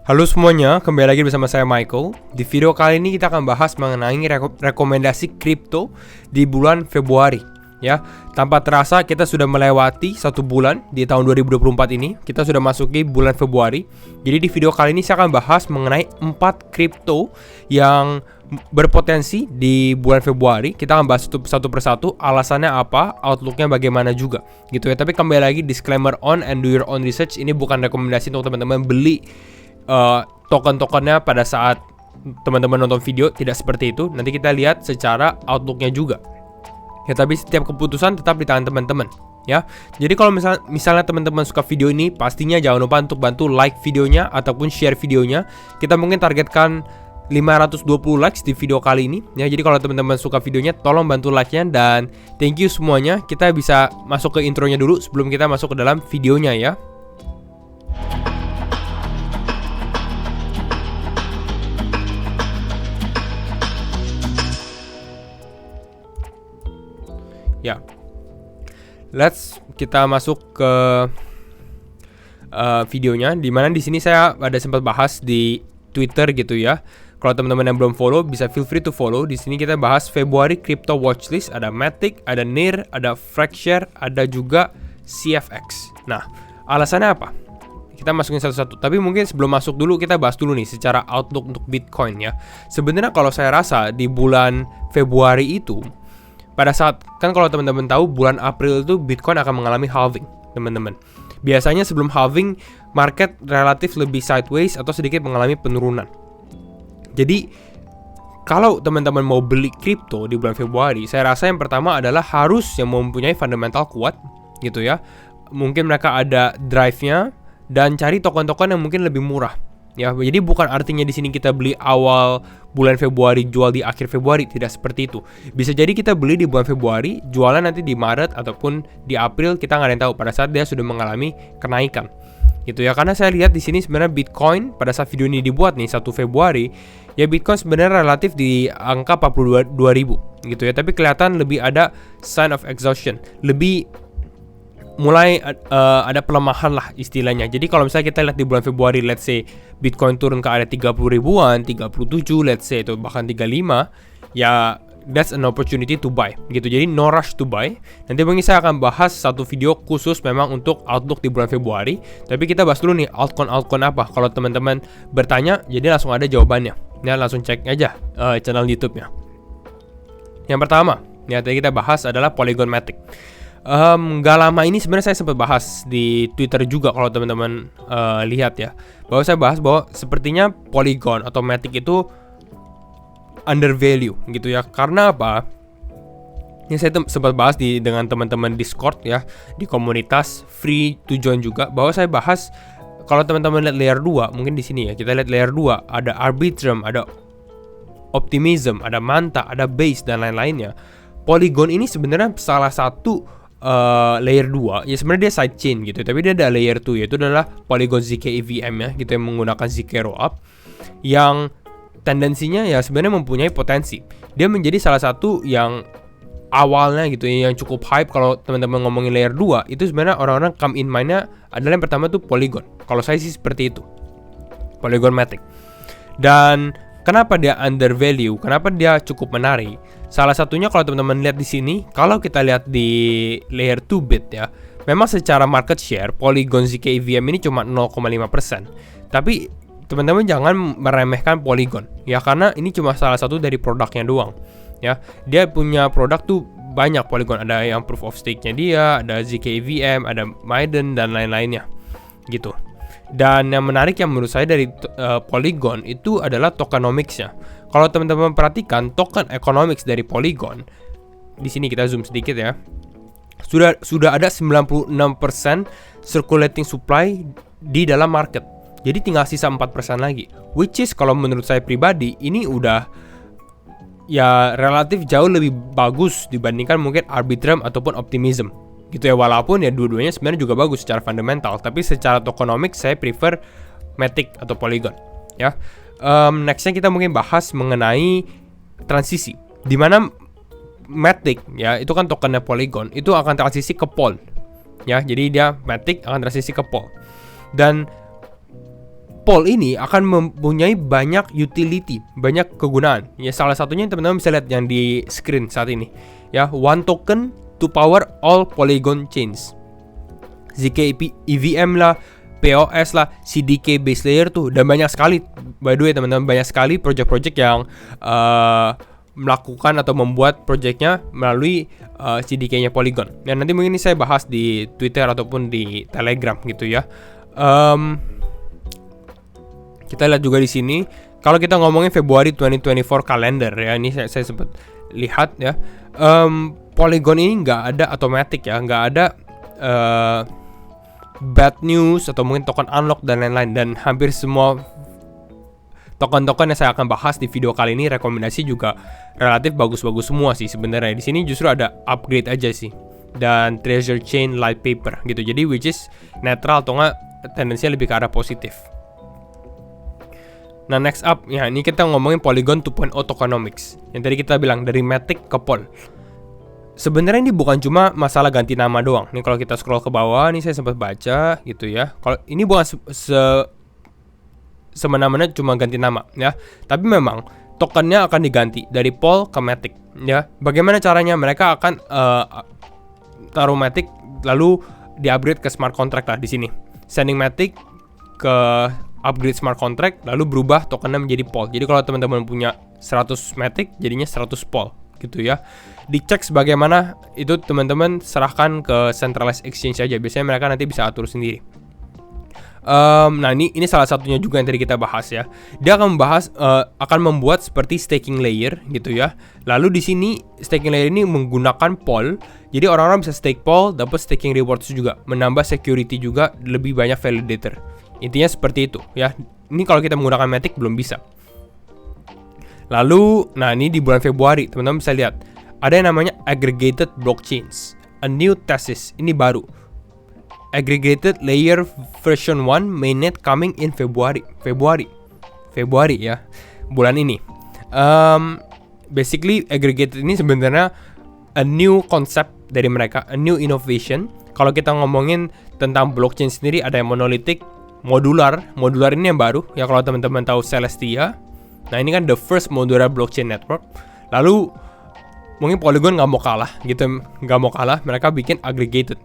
Halo semuanya, kembali lagi bersama saya Michael. Di video kali ini kita akan bahas mengenai rekomendasi kripto di bulan Februari. Ya, tanpa terasa kita sudah melewati 1 bulan di tahun 2024 ini. Kita sudah masuki bulan Februari. Jadi di video kali ini saya akan bahas mengenai 4 kripto yang berpotensi di bulan Februari. Kita akan bahas satu persatu, alasannya apa, outlooknya bagaimana juga, gitu ya. Tapi kembali lagi, disclaimer on and do your own research. Ini bukan rekomendasi untuk teman-teman beli token-tokennya pada saat teman-teman nonton video, tidak seperti itu. Nanti kita lihat secara outlooknya juga. Ya, tapi setiap keputusan tetap di tangan teman-teman. Ya, jadi kalau misalnya teman-teman suka video ini, pastinya jangan lupa untuk bantu like videonya ataupun share videonya. Kita mungkin targetkan 520 likes di video kali ini. Ya, jadi kalau teman-teman suka videonya, tolong bantu like-nya dan thank you semuanya. Kita bisa masuk ke intronya dulu sebelum kita masuk ke dalam videonya ya. Ya, kita masuk ke videonya. Dimana di sini saya ada sempat bahas di Twitter gitu ya. Kalau teman-teman yang belum follow, bisa feel free to follow. Di sini kita bahas Februari Crypto Watchlist. Ada Matic, ada NIR, ada Fracture, ada juga CFX. Nah, alasannya apa? Kita masukin satu-satu. Tapi mungkin sebelum masuk dulu, kita bahas dulu nih secara outlook untuk Bitcoin ya. Sebenarnya kalau saya rasa di bulan Februari itu, pada saat, kan kalau teman-teman tahu bulan April itu Bitcoin akan mengalami halving, teman-teman. Biasanya sebelum halving, market relatif lebih sideways atau sedikit mengalami penurunan. Jadi, kalau teman-teman mau beli kripto di bulan Februari, saya rasa yang pertama adalah harus yang mempunyai fundamental kuat, gitu ya. Mungkin mereka ada drive-nya, dan cari token-token yang mungkin lebih murah. Ya, jadi bukan artinya di sini kita beli awal bulan Februari, jual di akhir Februari, tidak seperti itu. Bisa jadi kita beli di bulan Februari, jualan nanti di Maret ataupun di April, kita nggak ada yang tahu pada saat dia sudah mengalami kenaikan. Gitu ya, karena saya lihat di sini sebenarnya Bitcoin pada saat video ini dibuat nih 1 Februari, ya Bitcoin sebenarnya relatif di angka 42.000 gitu ya, tapi kelihatan lebih ada sign of exhaustion, lebih mulai ada pelemahan lah istilahnya. Jadi kalau misalnya kita lihat di bulan Februari, let's say Bitcoin turun ke area 30 ribuan, 37 let's say, itu bahkan 35, ya that's an opportunity to buy gitu. Jadi no rush to buy. Nanti mungkin saya akan bahas satu video khusus memang untuk outlook di bulan Februari. Tapi kita bahas dulu nih altcoin apa. Kalau teman-teman bertanya, jadi langsung ada jawabannya. Ya, langsung cek aja channel YouTube-nya. Yang pertama, ya tadi kita bahas adalah Polygon Matic. Gak lama ini sebenarnya saya sempat bahas di Twitter juga, kalau teman-teman lihat ya, bahwa saya bahas bahwa sepertinya Polygon atau Matic itu undervalue gitu ya. Karena apa? Yang saya sempat bahas dengan teman-teman Discord ya, di komunitas free to join juga, bahwa saya bahas kalau teman-teman lihat layer 2, mungkin di sini ya, kita lihat layer 2, ada Arbitrum, ada Optimism, ada Manta, ada Base dan lain-lainnya. Polygon ini sebenarnya salah satu layer 2, ya sebenarnya dia sidechain gitu, tapi dia ada layer 2, yaitu adalah Polygon ZK EVM ya, gitu, yang menggunakan ZK Rollup, yang tendensinya ya sebenarnya mempunyai potensi. Dia menjadi salah satu yang awalnya gitu ya, yang cukup hype. Kalau teman-teman ngomongin layer 2, itu sebenarnya orang-orang come in mind-nya adalah yang pertama tuh Polygon. Kalau saya sih seperti itu, Polygon Matic. Dan kenapa dia undervalue? Kenapa dia cukup menarik? Salah satunya kalau teman-teman lihat di sini, kalau kita lihat di layer 2 bit ya, memang secara market share Polygon ZK EVM ini cuma 0,5%. Tapi teman-teman jangan meremehkan Polygon ya, karena ini cuma salah satu dari produknya doang ya. Dia punya produk tuh banyak Polygon, ada yang proof of stake-nya dia, ada ZK EVM, ada Maiden dan lain-lainnya gitu. Dan yang menarik yang menurut saya dari Polygon itu adalah tokenomics-nya. Kalau teman-teman perhatikan token economics dari Polygon, di sini kita zoom sedikit ya. Sudah ada 96% circulating supply di dalam market. Jadi tinggal sisa 4% lagi. Which is kalau menurut saya pribadi, ini udah ya relatif jauh lebih bagus dibandingkan mungkin Arbitrum ataupun Optimism. Gitu ya, walaupun ya dua-duanya sebenarnya juga bagus secara fundamental, tapi secara tokenomics saya prefer Matic atau Polygon ya. Nextnya kita mungkin bahas mengenai transisi, dimana Matic ya, itu kan tokennya Polygon, itu akan transisi ke POL ya. Jadi dia Matic akan transisi ke POL. Dan Pol ini akan mempunyai banyak utility, banyak kegunaan. Ya, salah satunya teman-teman bisa lihat yang di screen saat ini. Ya, one token to power all Polygon chains. ZK EVM lah, POS lah, CDK base layer tuh, dan banyak sekali. By the way teman-teman, banyak sekali project-project yang melakukan atau membuat projectnya melalui CDK-nya Polygon. Dan nanti mungkin ini saya bahas di Twitter ataupun di Telegram gitu ya. Kita lihat juga di sini, kalau kita ngomongin Februari 2024 kalender ya, ini saya sempat lihat ya. Polygon ini nggak ada automatic ya, nggak ada bad news atau mungkin token unlock dan lain-lain. Dan hampir semua token-token yang saya akan bahas di video kali ini rekomendasi juga relatif bagus-bagus semua sih sebenarnya. Di sini justru ada upgrade aja sih, dan treasure chain light paper gitu. Jadi which is netral atau enggak tendensinya lebih ke arah positif. Nah, next up ya, ini kita ngomongin Polygon 2.0 tokenomics. Yang tadi kita bilang dari Matic ke Pol. Sebenarnya ini bukan cuma masalah ganti nama doang. Nih kalau kita scroll ke bawah, nih saya sempat baca gitu ya. Kalau ini bukan semena-mena cuma ganti nama ya, tapi memang tokennya akan diganti dari Pol ke Matic ya. Bagaimana caranya? Mereka akan taruh Matic lalu di-upgrade ke smart contract lah di sini. Sending Matic ke upgrade smart contract lalu berubah tokennya menjadi Pol. Jadi kalau teman-teman punya 100 Matic jadinya 100 Pol gitu ya. Dicek sebagaimana itu teman-teman serahkan ke centralized exchange aja. Biasanya mereka nanti bisa atur sendiri. Nah ini salah satunya juga yang tadi kita bahas ya. Dia akan membahas akan membuat seperti staking layer gitu ya. Lalu di sini staking layer ini menggunakan Pol. Jadi orang-orang bisa stake Pol, dapat staking rewards juga, menambah security juga, lebih banyak validator. Intinya seperti itu ya. Ini kalau kita menggunakan Matic belum bisa. Lalu, nah ini di bulan Februari teman-teman bisa lihat ada yang namanya aggregated blockchains, a new thesis. Ini baru. Aggregated layer version 1 mainnet coming in Februari ya, bulan ini. Basically aggregated ini sebenarnya a new concept dari mereka, a new innovation. Kalau kita ngomongin tentang blockchain sendiri, ada yang monolithic, modular ini yang baru ya. Kalau teman-teman tahu Celestia, nah ini kan the first modular blockchain network. Lalu mungkin Polygon nggak mau kalah, mereka bikin aggregated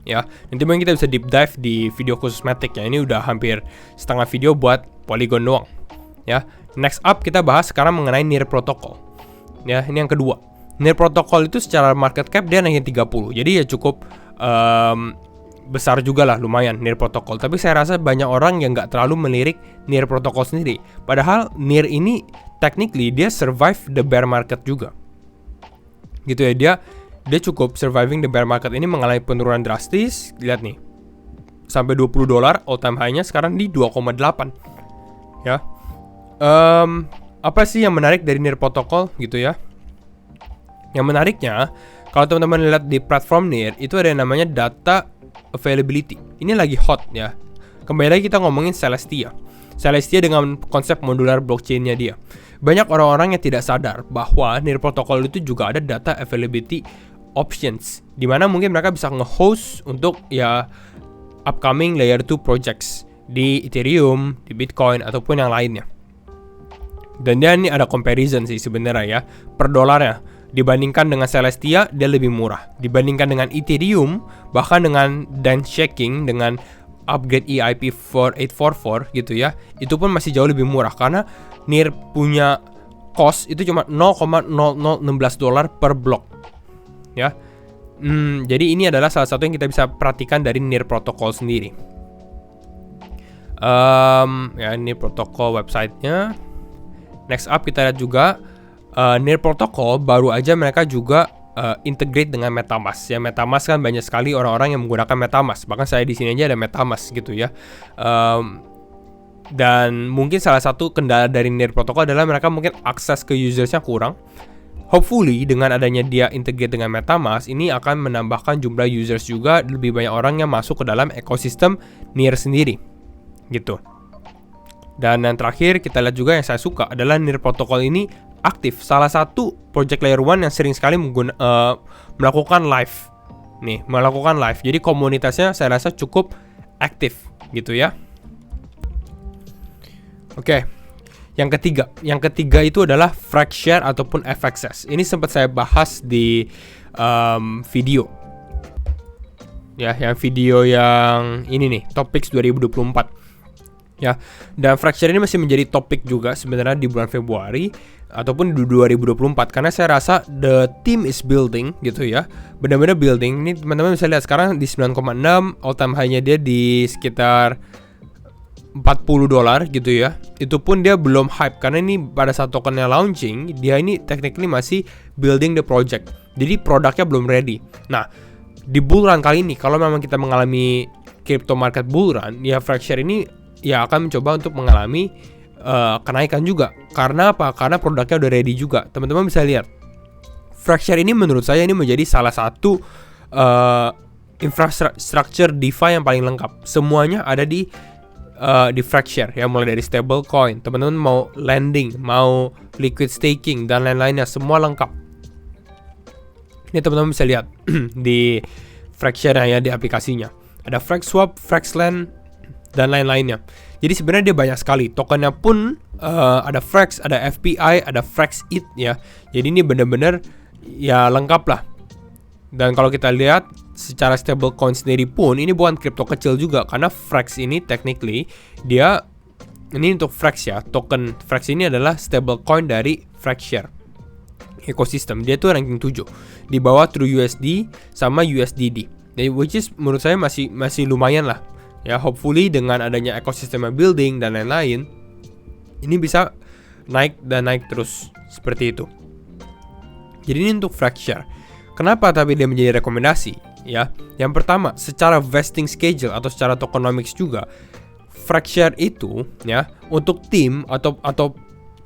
ya. Nanti mungkin kita bisa deep dive di video khusus Matic ya. Ini udah hampir setengah video buat Polygon doang ya. Next up kita bahas sekarang mengenai Near Protocol ya. Ini yang kedua. Near Protocol itu secara market cap dia naik 30, jadi ya cukup besar juga lah, lumayan Near Protocol. Tapi saya rasa banyak orang yang nggak terlalu melirik Near Protocol sendiri. Padahal Near ini technically dia survive the bear market juga gitu ya. Dia cukup surviving the bear market ini, mengalami penurunan drastis. Lihat nih, sampai $20 all time high-nya sekarang di 2,8 ya. Apa sih yang menarik dari Near Protocol gitu ya? Yang menariknya, kalau teman-teman lihat di platform Near itu ada yang namanya data availability. Ini lagi hot ya. Kembali lagi kita ngomongin Celestia dengan konsep modular blockchain-nya dia. Banyak orang-orang yang tidak sadar bahwa Near Protocol itu juga ada data availability options, dimana mungkin mereka bisa nge-host untuk ya upcoming layer 2 projects di Ethereum, di Bitcoin ataupun yang lainnya. Dan dia ini ada comparison sih sebenarnya ya, per dolarnya. Dibandingkan dengan Celestia dia lebih murah. Dibandingkan dengan Ethereum, bahkan dengan dance shaking, dengan upgrade EIP 4844 gitu ya, itu pun masih jauh lebih murah karena Near punya cost itu cuma $0.0016 per blok ya. Jadi ini adalah salah satu yang kita bisa perhatikan dari Near Protocol sendiri. Ya ini protokol websitenya. Next up kita lihat juga Near Protocol baru aja mereka juga integrate dengan MetaMask ya. MetaMask kan banyak sekali orang-orang yang menggunakan MetaMask, bahkan saya di sini aja ada MetaMask gitu ya. Dan mungkin salah satu kendala dari Near Protocol adalah mereka mungkin akses ke usersnya kurang. Hopefully dengan adanya dia integrate dengan MetaMask, ini akan menambahkan jumlah users juga, lebih banyak orang yang masuk ke dalam ekosistem Near sendiri gitu. Dan yang terakhir kita lihat juga yang saya suka adalah Near Protocol ini aktif. Salah satu project layer 1 yang sering sekali melakukan live. Jadi komunitasnya saya rasa cukup aktif gitu ya. Oke. Yang ketiga itu adalah Fracshare ataupun FXS. Ini sempat saya bahas di video. Ya, yang video yang ini nih, Topics 2024. Ya, dan Fracshare ini masih menjadi topik juga sebenarnya di bulan Februari ataupun di 2024 karena saya rasa the team is building gitu ya. Benar-benar building. Ini teman-teman bisa lihat sekarang di 9,6, all time high-nya dia di sekitar $40 gitu ya. Itu pun dia belum hype karena ini pada saat tokennya launching, dia ini technically masih building the project. Jadi produknya belum ready. Nah, di bull run kali ini kalau memang kita mengalami crypto market bull run, ya Fracshare ini ya akan mencoba untuk mengalami kenaikan juga. Karena apa? Karena produknya udah ready juga. Teman-teman bisa lihat. Fracshare ini menurut saya ini menjadi salah satu infrastructure DeFi yang paling lengkap. Semuanya ada di Fracshare ya, mulai dari stablecoin, teman-teman mau lending, mau liquid staking dan lain-lainnya, semua lengkap. Ini teman-teman bisa lihat di Fracshare ya, di aplikasinya. Ada FraxSwap, FraxLend dan lain-lainnya. Jadi sebenarnya dia banyak sekali. Tokennya pun ada Frax, ada FPI, ada FraxETH ya. Jadi ini benar-benar ya lengkap lah. Dan kalau kita lihat secara stablecoin sendiri pun ini bukan kripto kecil juga karena Frax ini technically dia ini untuk Frax ya, token Frax ini adalah stablecoin dari Fracshare ekosistem. Dia tuh ranking 7 di bawah TrueUSD sama USDD. Jadi which is menurut saya masih lumayan lah. Ya, hopefully dengan adanya ekosistem building dan lain-lain ini bisa naik dan naik terus seperti itu. Jadi ini untuk Fracshare. Kenapa tapi dia menjadi rekomendasi? Ya, yang pertama, secara vesting schedule atau secara tokenomics juga, Fracshare itu ya untuk tim atau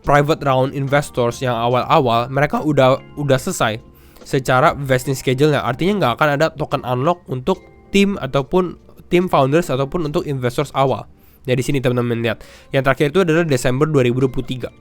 private round investors yang awal-awal mereka udah selesai secara vesting schedule-nya. Artinya nggak akan ada token unlock untuk tim ataupun tim founders ataupun untuk investors awal. Ya di sini teman-teman lihat. Yang terakhir itu adalah Desember 2023.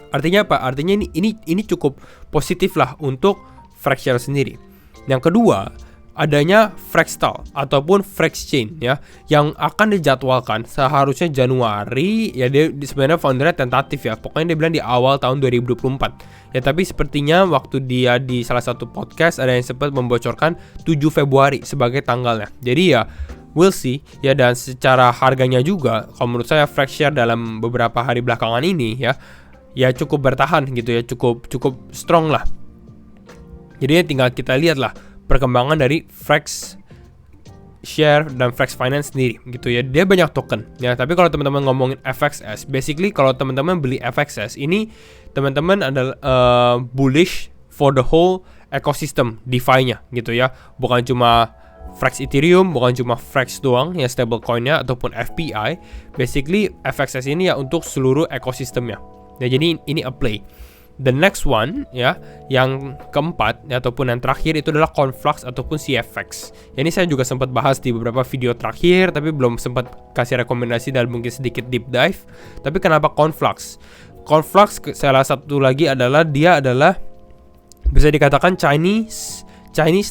Artinya apa? Artinya ini cukup positif lah untuk Fracshare sendiri. Yang kedua, adanya Fraxtal ataupun Fraxchain ya, yang akan dijadwalkan seharusnya Januari. Ya dia sebenarnya foundernya tentatif ya. Pokoknya dia bilang di awal tahun 2024. Ya tapi sepertinya waktu dia di salah satu podcast ada yang sempat membocorkan 7 Februari sebagai tanggalnya. Jadi ya we'll see ya, dan secara harganya juga kalau menurut saya Fracshare dalam beberapa hari belakangan ini ya cukup bertahan gitu ya, cukup strong lah. Jadi tinggal kita lihat lah perkembangan dari Fracshare dan Frax Finance sendiri gitu ya. Dia banyak token ya, tapi kalau teman-teman ngomongin FXS, basically kalau teman-teman beli FXS ini teman-teman adalah bullish for the whole ecosystem DeFi-nya gitu ya. Bukan cuma Frax Ethereum, bukan cuma Frax doang ya stablecoin-nya ataupun FPI. Basically FXS ini ya untuk seluruh ekosistemnya. Ya, jadi ini a play. The next one ya, yang keempat ya, ataupun yang terakhir itu adalah Conflux ataupun CFX. Ya, ini saya juga sempat bahas di beberapa video terakhir, tapi belum sempat kasih rekomendasi dan mungkin sedikit deep dive. Tapi kenapa Conflux? Conflux salah satu lagi adalah dia adalah bisa dikatakan Chinese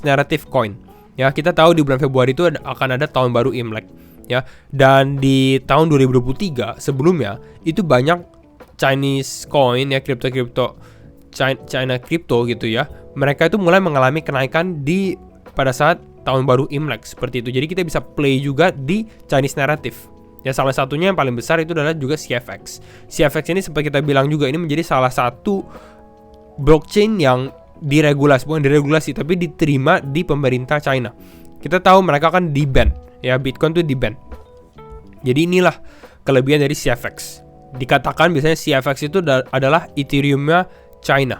narrative coin. Ya, kita tahu di bulan Februari itu akan ada tahun baru Imlek. Ya, dan di tahun 2023 sebelumnya itu banyak Chinese coin ya, kripto China crypto gitu ya. Mereka itu mulai mengalami kenaikan pada saat tahun baru Imlek seperti itu. Jadi kita bisa play juga di Chinese narrative. Ya, salah satunya yang paling besar itu adalah juga CFX. CFX ini seperti kita bilang juga ini menjadi salah satu blockchain yang bukan diregulasi tapi diterima di pemerintah China. Kita tahu mereka kan di-ban ya, Bitcoin tuh di-ban. Jadi inilah kelebihan dari CFX. Dikatakan biasanya CFX itu adalah Ethereum-nya China.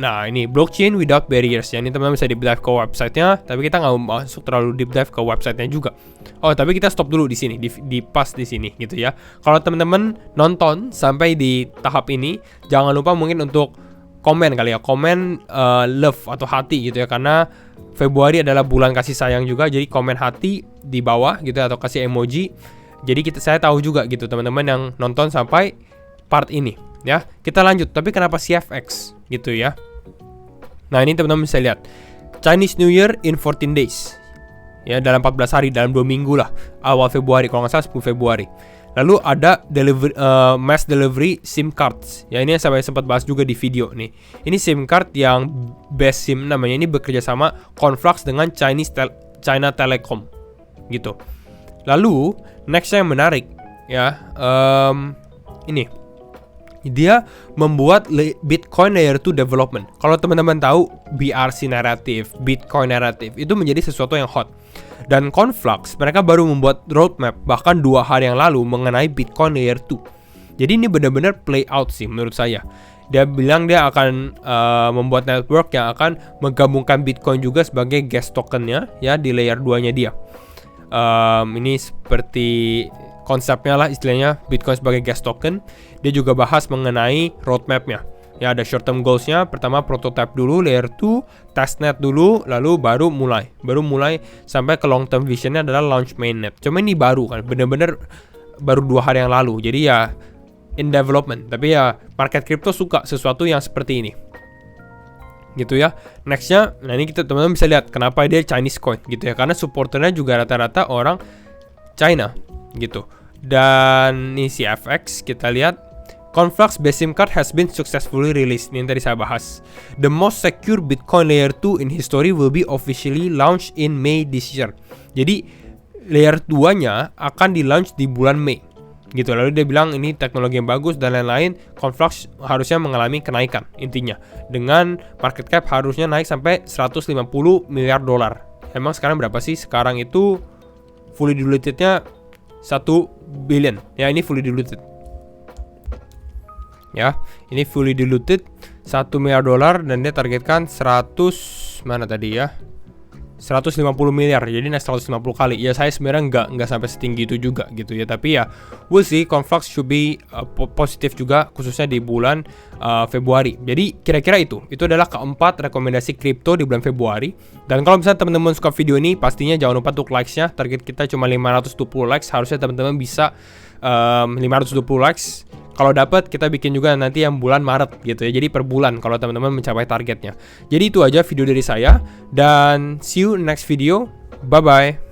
Nah, ini blockchain without barriers ya. Ini teman-teman bisa deep dive ke websitenya, tapi kita nggak masuk terlalu deep dive ke websitenya juga. Oh, tapi kita stop dulu di sini, di pas di sini gitu ya. Kalau teman-teman nonton sampai di tahap ini, jangan lupa mungkin untuk komen kali ya, komen love atau hati gitu ya, karena Februari adalah bulan kasih sayang juga. Jadi komen hati di bawah gitu atau kasih emoji. Jadi saya tahu juga gitu teman-teman yang nonton sampai part ini ya. Kita lanjut, tapi kenapa CFX gitu ya. Nah, ini teman-teman bisa lihat Chinese New Year in 14 days ya, dalam 14 hari, dalam 2 minggu lah, awal Februari kalau nggak salah 10 Februari. Lalu ada mass delivery SIM cards. Ya, ini yang saya sempat bahas juga di video nih. Ini SIM card yang Best SIM namanya, ini bekerja sama Conflux dengan China Telecom gitu. Lalu nextnya yang menarik ya, ini dia membuat Bitcoin Layer 2 development. Kalau teman-teman tahu BRC narrative, Bitcoin narrative itu menjadi sesuatu yang hot. Dan Conflux mereka baru membuat roadmap bahkan 2 hari yang lalu mengenai Bitcoin Layer 2. Jadi ini benar-benar play out sih menurut saya. Dia bilang dia akan membuat network yang akan menggabungkan Bitcoin juga sebagai gas tokennya ya di layer 2-nya dia. Ini seperti konsepnya lah istilahnya, Bitcoin sebagai gas token. Dia juga bahas mengenai roadmapnya. Ya, ada short term goalsnya. Pertama prototype dulu, layer 2, testnet dulu, lalu baru mulai sampai ke long term visionnya adalah launch mainnet. Cuma ini baru kan, bener-bener baru 2 hari yang lalu. Jadi ya in development. Tapi ya market crypto suka sesuatu yang seperti ini. Gitu ya. Nextnya, nah ini kita teman-teman bisa lihat kenapa dia Chinese coin gitu ya. Karena supporternya juga rata-rata orang China gitu. Dan ini CFX kita lihat Conflux Best SIM card has been successfully released. Ini yang tadi saya bahas. The most secure Bitcoin Layer 2 in history will be officially launched in May this year. Jadi Layer 2-nya akan di-launch di bulan Mei. Gitu. Lalu dia bilang ini teknologi yang bagus dan lain-lain. Conflux harusnya mengalami kenaikan intinya. Dengan market cap harusnya naik sampai 150 miliar dolar. Emang sekarang berapa sih? Sekarang itu fully diluted-nya 1 billion. Ya, ini fully diluted. Ya, ini fully diluted 1 miliar dolar dan dia targetkan 100 mana tadi ya? 150 miliar. Jadi naik 150 kali. Ya saya sebenarnya nggak sampai setinggi itu juga gitu ya. Tapi ya we'll see, Conflux should be positif juga khususnya di bulan Februari. Jadi kira-kira itu adalah keempat rekomendasi kripto di bulan Februari. Dan kalau misalnya teman-teman suka video ini, pastinya jangan lupa untuk likes-nya. Target kita cuma 520 likes. Harusnya teman-teman bisa 520 likes. Kalau dapat kita bikin juga nanti yang bulan Maret gitu ya. Jadi per bulan kalau teman-teman mencapai targetnya. Jadi itu aja video dari saya dan see you next video. Bye bye.